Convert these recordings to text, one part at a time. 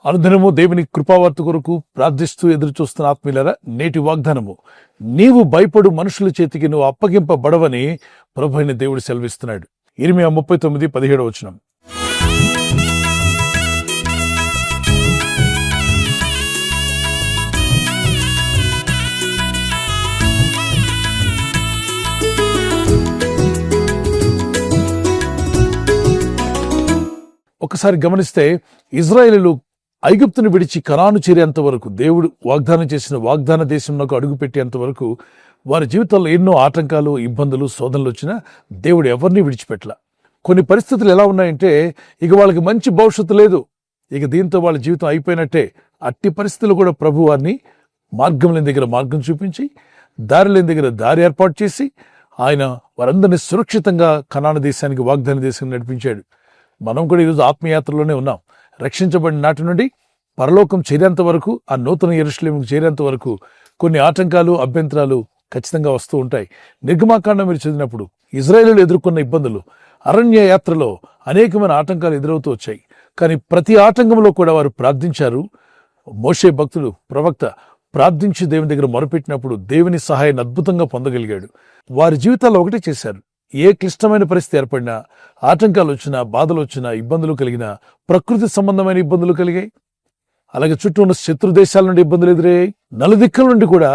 అనుదినము దేవుని కృపావార్త కొరకు ప్రార్థిస్తూ ఎదురు చూస్తున్న ఆత్మీయులారా, నేటి వాగ్దానము, నీవు భయపడు మనుషుల చేతికి నువ్వు అప్పగింపబడవని ప్రభు అయిన దేవుడు సెలవిస్తున్నాడు. ఇర్మియా 39:17 ఒకసారి గమనిస్తే, ఇజ్రాయేలీలు ఐగుప్తును విడిచి కనాను చేరేంత వరకు, దేవుడు వాగ్దానం చేసిన వాగ్దాన దేశంలోకి అడుగుపెట్టేంత వరకు వారి జీవితంలో ఎన్నో ఆటంకాలు, ఇబ్బందులు, శోధనలు వచ్చినా దేవుడు ఎవరిని విడిచిపెట్టల. కొన్ని పరిస్థితులు ఎలా ఉన్నాయంటే, ఇక వాళ్ళకి మంచి భవిష్యత్తు లేదు, ఇక దీంతో వాళ్ళ జీవితం అయిపోయినట్టే. అట్టి పరిస్థితులు కూడా ప్రభు వారిని మార్గం లేని దగ్గర మార్గం చూపించి, దారి లేని దగ్గర దారి ఏర్పాటు చేసి, ఆయన వారందరినీ సురక్షితంగా కనాను దేశానికి, వాగ్దాన దేశానికి నడిపించాడు. మనం కూడా ఈరోజు ఆత్మయాత్రలోనే ఉన్నాం. రక్షించబడిన నాటి నుండి పరలోకం చేరేంత వరకు, ఆ నూతన యెరూషలేముకు చేరేంత వరకు కొన్ని ఆటంకాలు, అభ్యంతరాలు ఖచ్చితంగా వస్తూ ఉంటాయి. నిర్గమాకాండం మీరు చదివినప్పుడు ఇజ్రాయేలీలు ఎదుర్కొన్న ఇబ్బందులు, అరణ్య యాత్రలో అనేకమైన ఆటంకాలు ఎదురవుతూ వచ్చాయి. కానీ ప్రతి ఆటంకంలో కూడా వారు ప్రార్థించారు. మోషే భక్తుడు, ప్రవక్త ప్రార్థించి దేవుని దగ్గర మొరపెట్టినప్పుడు దేవుని సహాయాన్ని అద్భుతంగా పొందగలిగాడు. వారి జీవితాల్లో ఒకటే చేశారు. ఏ క్లిష్టమైన పరిస్థితి ఏర్పడినా, ఆటంకాలు వచ్చినా, బాధలు వచ్చినా, ఇబ్బందులు కలిగినా, ప్రకృతి సంబంధమైన ఇబ్బందులు కలిగాయి, అలాగే చుట్టూ ఉన్న శత్రు దేశాల నుండి ఇబ్బందులు ఎదురయ్యాయి, నలుదిక్కల నుండి కూడా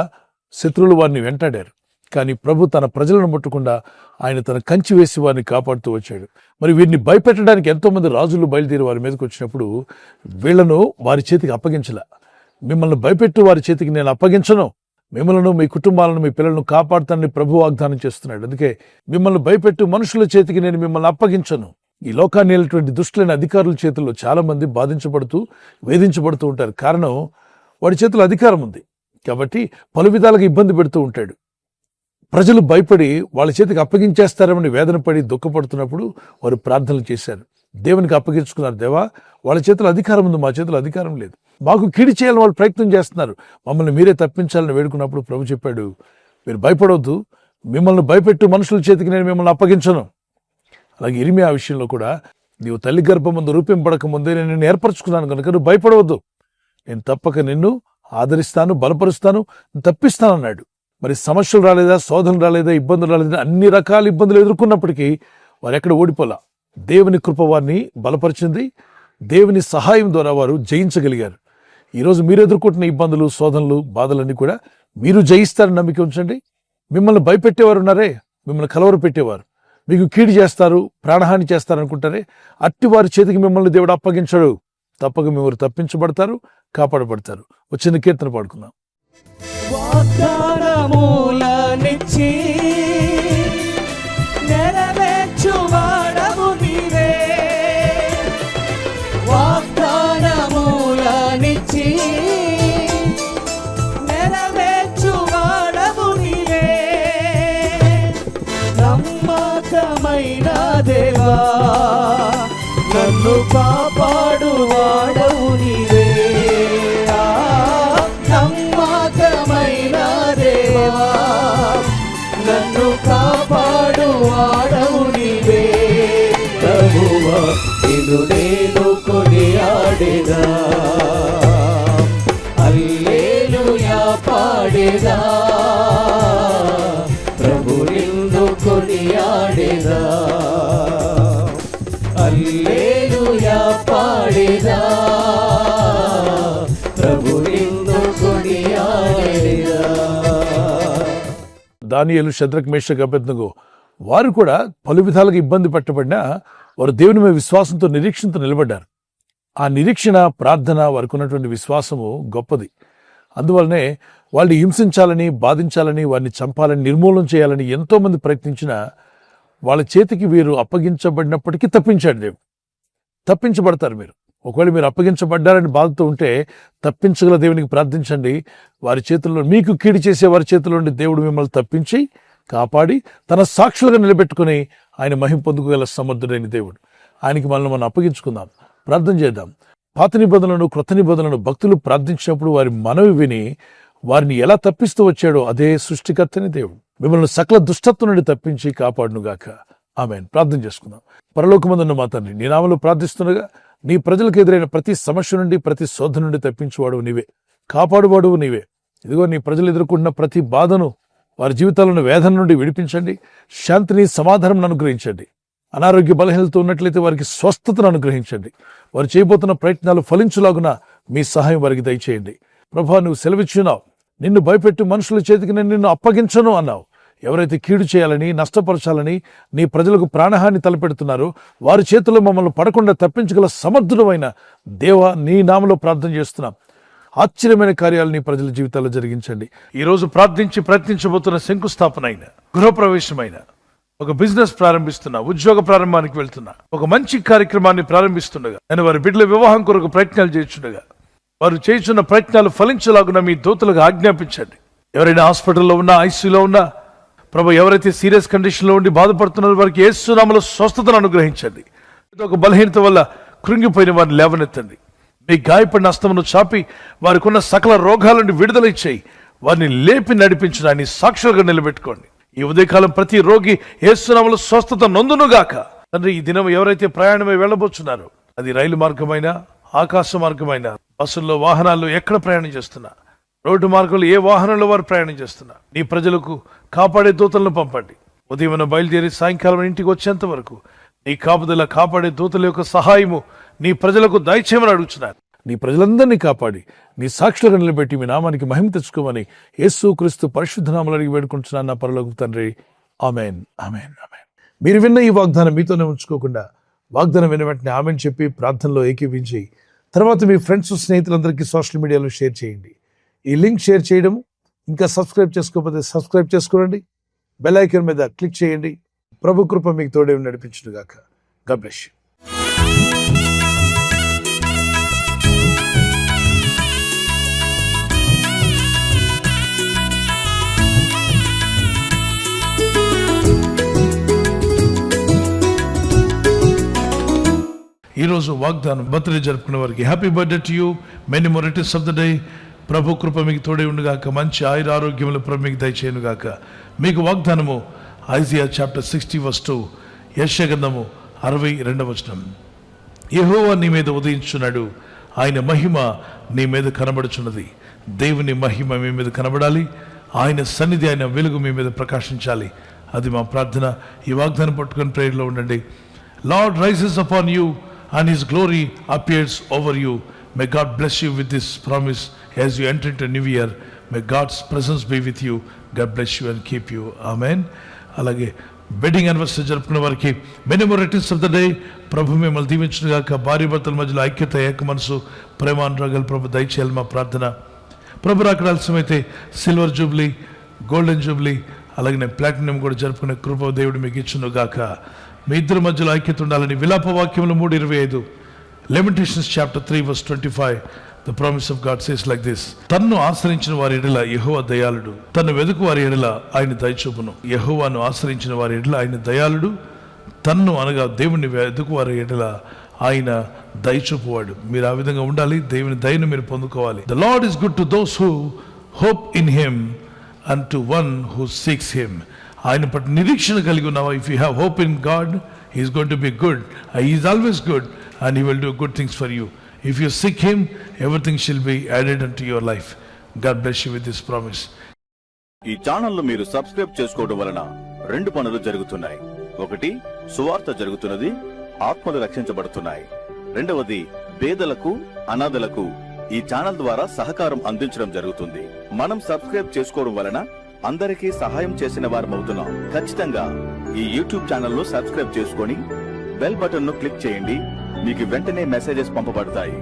శత్రువులు వారిని వెంటాడారు. కానీ ప్రభు తన ప్రజలను ముట్టకుండా ఆయన తన కంచి వేసి వారిని కాపాడుతూ వచ్చాడు. మరి వీరిని భయపెట్టడానికి ఎంతో మంది రాజులు బయలుదేరి వారి మీదకి వచ్చినప్పుడు వీళ్లను వారి చేతికి అప్పగించల. మిమ్మల్ని భయపెట్టు వారి చేతికి నేను అప్పగించను, మిమ్మల్ని, మీ కుటుంబాలను, మీ పిల్లలను కాపాడుతానని ప్రభు వాగ్దానం చేస్తున్నాడు. అందుకే మిమ్మల్ని భయపెట్టు మనుషుల చేతికి నేను మిమ్మల్ని అప్పగించను. ఈ లోకాన్ని వెళ్ళేటువంటి దుష్టులైన అధికారుల చేతుల్లో చాలా మంది బాధించబడుతూ, వేధించబడుతూ ఉంటారు. కారణం, వాడి చేతిలో అధికారం ఉంది కాబట్టి పలు విధాలుగా ఇబ్బంది పెడుతూ ఉంటాడు. ప్రజలు భయపడి వాళ్ళ చేతికి అప్పగించేస్తారని వేదన పడి దుఃఖపడుతున్నప్పుడు వారు ప్రార్థనలు చేశారు, దేవునికి అప్పగించుకున్నారు. దేవా, వాళ్ళ చేతిలో అధికారం ఉంది, మా చేతిలో అధికారం లేదు, మాకు కీడు చేయాలని వాళ్ళు ప్రయత్నం చేస్తున్నారు, మమ్మల్ని మీరే తప్పించాలని వేడుకున్నప్పుడు ప్రభు చెప్పాడు, మీరు భయపడవద్దు, మిమ్మల్ని భయపెట్టు మనుషుల చేతికి నేను మిమ్మల్ని అప్పగించను. అలాగే ఇర్మియా విషయంలో కూడా, నీవు తల్లి గర్భమందు రూపింపడక ముందే నేను నిన్ను ఏర్పరచుకున్నాను కనుక నువ్వు భయపడవద్దు, నేను తప్పక నిన్ను ఆదరిస్తాను, బలపరుస్తాను, తప్పిస్తానన్నాడు. మరి సమస్యలు రాలేదా, శోధనలు రాలేదా, ఇబ్బందులు రాలేదా, అన్ని రకాల ఇబ్బందులు ఎదుర్కొన్నప్పటికీ వారు ఎక్కడ ఓడిపోలా. దేవుని కృప వారిని బలపరిచింది. దేవుని సహాయం ద్వారా వారు జయించగలిగారు. ఈరోజు మీరు ఎదుర్కొంటున్న ఇబ్బందులు, శోధనలు, బాధలన్నీ కూడా మీరు జయిస్తారని నమ్మిక ఉంచండి. మిమ్మల్ని భయపెట్టేవారు ఉన్నారే, మిమ్మల్ని కలవర పెట్టేవారు, మీకు కీడు చేస్తారు, ప్రాణహాని చేస్తారనుకుంటారే, అట్టి వారి చేతికి మిమ్మల్ని దేవుడు అప్పగించడు. తప్పక మీరు తప్పించబడతారు, కాపాడబడతారు. వచ్చిన కీర్తన పాడుకుందాం. వాగ్దానములనిచ్చి నెరవేర్చువాడవు నీవే, వాగ్దానములనిచ్చి నెరవేర్చువాడవు నీవే, నమ్మకమైన దేవా నన్ను కాపాడువాడవు నీవే, నమ్మకమైన దేవా నన్ను కాపాడువాడవు నీవే. ప్రభువా నిన్ను నేను కొనియాడెదా, హల్లెలూయా పాడెదా, ప్రభు నిన్ను కొనియాడెదా, హల్లెలూయా పాడెదా, ప్రభు నిన్ను కొనియాడెదా. దానియేలు, షద్రక్, మేషక్, అబేద్నెగో వారు కూడా పలు విధాలుగా ఇబ్బంది పెట్టబడినా వారు దేవుని మీద విశ్వాసంతో, నిరీక్షణతో నిలబడ్డారు. ఆ నిరీక్షణ, ప్రార్థన, వారికి ఉన్నటువంటి విశ్వాసము గొప్పది. అందువల్లనే వాళ్ళని హింసించాలని, బాధించాలని, వారిని చంపాలని, నిర్మూలన చేయాలని ఎంతో మంది ప్రయత్నించినా వాళ్ళ చేతికి వీరు అప్పగించబడినప్పటికీ తప్పించాడు దేవుడు. తప్పించబడతారు మీరు. ఒకవేళ మీరు అప్పగించబడ్డారని బాధతో ఉంటే తప్పించగల దేవునికి ప్రార్థించండి. వారి చేతుల్లో, మీకు కీడు చేసే వారి చేతుల్లో నుండి దేవుడు మిమ్మల్ని తప్పించి కాపాడి తన సాక్షులుగా నిలబెట్టుకుని ఆయన మహిమ పొందుకోగల సమర్థుడైన దేవుడు. ఆయనకి మనం అప్పగించుకుందాం, ప్రార్థన చేద్దాం. పాత నిబంధనలను, క్రొత్త నిబంధనలను భక్తులు ప్రార్థించినప్పుడు వారి మనవి విని వారిని ఎలా తప్పిస్తూ వచ్చాడో అదే సృష్టికర్తని దేవుడు మిమ్మల్ని సకల దుష్టత్వం నుండి తప్పించి కాపాడునుగాక. ఆమేన్. ప్రార్థన చేసుకుందాం. పరలోకమందున్న మా తండ్రి, నీ నామములో ప్రార్థిస్తుండగా నీ ప్రజలకు ఎదురైన ప్రతి సమస్య నుండి, ప్రతి శోధన నుండి తప్పించువాడు నీవే, కాపాడువాడు నీవే. ఇదిగో నీ ప్రజలు ఎదుర్కొంటున్న ప్రతి బాధను, వారి జీవితాలను వేదన నుండి విడిపించండి. శాంతిని, సమాధానం అనుగ్రహించండి. అనారోగ్య బలహీనతతో ఉన్నట్లయితే వారికి స్వస్థతను అనుగ్రహించండి. వారు చేయబోతున్న ప్రయత్నాలు ఫలించులాగున మీ సహాయం వారికి దయచేయండి. ప్రభా, నువ్వు సెలవిచ్చున్నావు, నిన్ను భయపెట్టు మనుషుల చేతికి నేను నిన్ను అప్పగించను అన్నావు. ఎవరైతే కీడు చేయాలని, నష్టపరచాలని నీ ప్రజలకు ప్రాణహాని తలపెడుతున్నారో వారి చేతుల్లో మమ్మల్ని పడకుండా తప్పించగల సమర్థుడు అయిన దేవా, నీ నామలో ప్రార్థన చేస్తున్నాం. ఆశ్చర్యమైన కార్యాలు నీ ప్రజల జీవితాల్లో జరిగించండి. ఈ రోజు ప్రార్థించి ప్రయత్నించబోతున్న శంకుస్థాపన అయిన, గృహప్రవేశమైన, ఒక బిజినెస్ ప్రారంభిస్తున్నా, ఉద్యోగ ప్రారంభానికి వెళ్తున్నా, ఒక మంచి కార్యక్రమాన్ని ప్రారంభిస్తుండగా, నేను వారి బిడ్డల వివాహం కొరకు ప్రయత్నాలు చేస్తుండగా వారు చేస్తున్న ప్రయత్నాలు ఫలించలాగున మీ దూతలకు ఆజ్ఞాపించండి. ఎవరైనా హాస్పిటల్లో ఉన్నా, ఐసీయూలో ఉన్నా, ప్రభు ఎవరైతే సీరియస్ కండిషన్లో ఉండి బాధపడుతున్నారో వారికి యేసు నామములో స్వస్థతను అనుగ్రహించండి. ఒక బలహీనత వల్ల కృంగిపోయిన వారిని లేవనెత్తండి. మీ గాయపడిన హస్తమును చాపి వారికి ఉన్న సకల రోగాల నుండి విడుదల ఇచ్చేయి. వారిని లేపి నడిపించడాన్ని సాక్షులుగా నిలబెట్టుకోండి. ఈ ఉదయకాలం ప్రతి రోగి యేసు నామములో స్వస్థత నొందునుగాక. తండ్రి, ఈ దినం ఎవరైతే ప్రయాణమై వెళ్ళబోతున్నారో, అది రైలు మార్గమైనా, ఆకాశ మార్గమైనా, బస్సుల్లో, వాహనాల్లో ఎక్కడ ప్రయాణం చేస్తున్నా, రోడ్డు మార్గంలో ఏ వాహనంలో వారు ప్రయాణం చేస్తున్నా, నీ ప్రజలకు కాపాడే దూతలను పంపండి. ఉదయం బయలుదేరి సాయంకాలం ఇంటికి వచ్చేంత వరకు నీ కాపుదల, కాపాడే దూతల యొక్క సహాయము నీ ప్రజలకు దయచేయమని అడుగుతున్నారు. నీ ప్రజలందరినీ కాపాడి నీ సాక్షులుగా నిలబెట్టి మీ నామానికి మహిమ తెచ్చుకోమని యేసు క్రీస్తు పరిశుద్ధ నామములో అడిగి వేడుకుంటున్నాను నా పరలోకపు తండ్రి. ఆమేన్, ఆమేన్, ఆమేన్. మీరు విన్న ఈ వాగ్దానం మీతోనే ఉంచుకోకుండా, వాగ్దానం విన్న వెంటనే ఆమేన్ చెప్పి ప్రార్థనలో ఏకీవించి తర్వాత మీ ఫ్రెండ్స్, స్నేహితులందరికీ సోషల్ మీడియాలో షేర్ చేయండి. ఈ లింక్ షేర్ చేయడం, ఇంకా సబ్స్క్రైబ్ చేసుకోకపోతే సబ్స్క్రైబ్ చేసుకోండి. బెల్ ఐకాన్ మీద క్లిక్ చేయండి. ప్రభు కృప మీకు తోడే నడిపించుగాక. God bless you. ఈరోజు వాగ్దానం బర్త్డే జరుపుకునే వారికి happy birthday to you, many more returns of the day. ప్రభు కృప మీకు తోడే ఉండుగాక. మంచి ఆయుర ఆరోగ్యములు ప్రభు మీకు దయచేయునుగాక. మీకు వాగ్దానము ఐజియా చాప్టర్ 60:2, యెషయా గ్రంథము 62. యెహోవా నీ మీద ఉదయించున్నాడు, ఆయన మహిమ నీ మీద కనబడుచున్నది. దేవుని మహిమ మీ మీద కనబడాలి. ఆయన సన్నిధి, ఆయన వెలుగు మీ మీద ప్రకాశించాలి. అది మా ప్రార్థన. ఈ వాగ్దానం పట్టుకొని ప్రేయర్లో ఉండండి. Lord rises upon you and his glory appears over you. May God bless you with this promise as you enter into a new year. May God's presence be with you. God bless you and keep you. Amen. అలాగే wedding anniversary జరుపుకునే వారికి many more returns of the day. ప్రభు మిమ్మల్ని దీవించుగాక. భార్య భర్తల మధ్యలో ఐక్యత, ఏక మనసు, ప్రేమానురాగాలు ప్రభు దయచేయాలి మా ప్రార్థన. ప్రభు రాకడ ఆలస్యమైతే సిల్వర్ జూబ్లీ, గోల్డెన్ జూబ్లీ, అలాగే ప్లాటినం కూడా జరుపుకునే కృప దేవుడు మీకు ఇచ్చునుగాక. మీ ఇద్దరి మధ్యలో ఐక్యత ఉండాలని విలాప వాక్యములు 3:25, Lamentations chapter 3:25, the promise of God says like this: తన్ను ఆశ్రయించిన వారి ఎడల యెహోవా దయాళుడు, తన్ను వెదుకు వారి ఎడల ఆయన దయచూపును. యెహోవాను ఆశ్రయించిన వారి ఎడల ఆయన దయాళుడు, తన్ను అనగా దేవుని వెదుకు వారి ఎడల ఆయన దయచూపువాడు. మీరు ఆ విధంగా ఉండాలి. దేవుని దయను మీరు పొందుకోవాలి. The Lord is good to those who hope in him and to one who seeks him. ఆయన పట్ల నిరీక్షణ కలిగి ఉన్నావా? If you have hope in God, he is going to be good. He is always good and he will do good things for you. If you seek him, everything shall be added unto your life. God bless you with this promise. ఈ channel మీరు subscribe చేసుకోవడం వలన 2 పనులు జరుగుతున్నాయి. ఒకటి, సువార్త జరుగుతున్నది, ఆత్మలు రక్షించబడుతున్నాయి. రెండవది, పేదలకు, అనాథలకు ఈ ఛానల్ ద్వారా సహకారం అందించడం జరుగుతుంది. మనం సబ్స్క్రైబ్ చేసుకోవడం వలన అందరికీ సహాయం చేసిన వారమవుతున్నాం. ఖచ్చితంగా ఈ యూట్యూబ్ ఛానల్ ను సబ్స్క్రైబ్ చేసుకొని బెల్ బటన్ ను క్లిక్ చేయండి. మీకు వెంటనే మెసేజెస్ పంపబడతాయి.